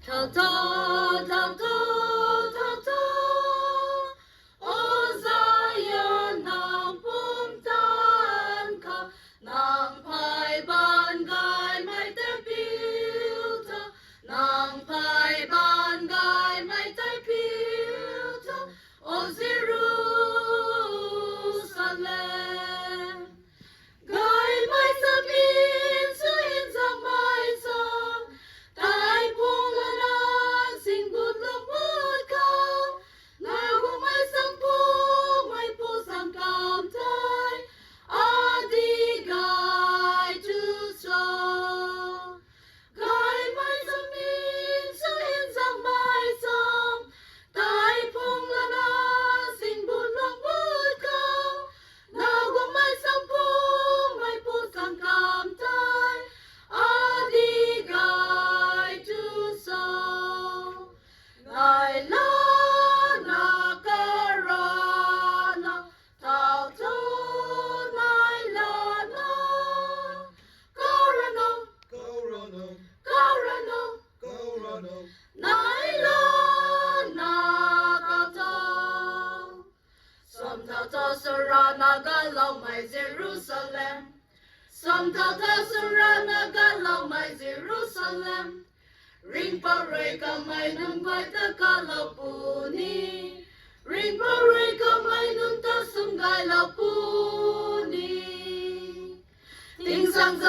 Thao thao thao thao thao thao, O Zion ng puntan ka, ng paibangay may terpilta, ng paibangay may terpilta, O Jerusalem. Gay may sabihin sa insang may sang, tay punganan singbut lambot ka, nagong may sangpong may pusang kamtay, adigay tuso. Gay may sabihin sa insang may sang, tay punganan singbut lambot ka, nagong may sangpong may pusang kamtay, adigay tuso. Ngaila nakarana, tao-to ngaila na, karana, karana, ngaila nakataw. Samtata sarana galaw may Jerusalem, samtata sarana galaw may Jerusalem, ring paray kamay nung gway takalaw puni, ring paray kamay nung tasong galaw puni. Ting sang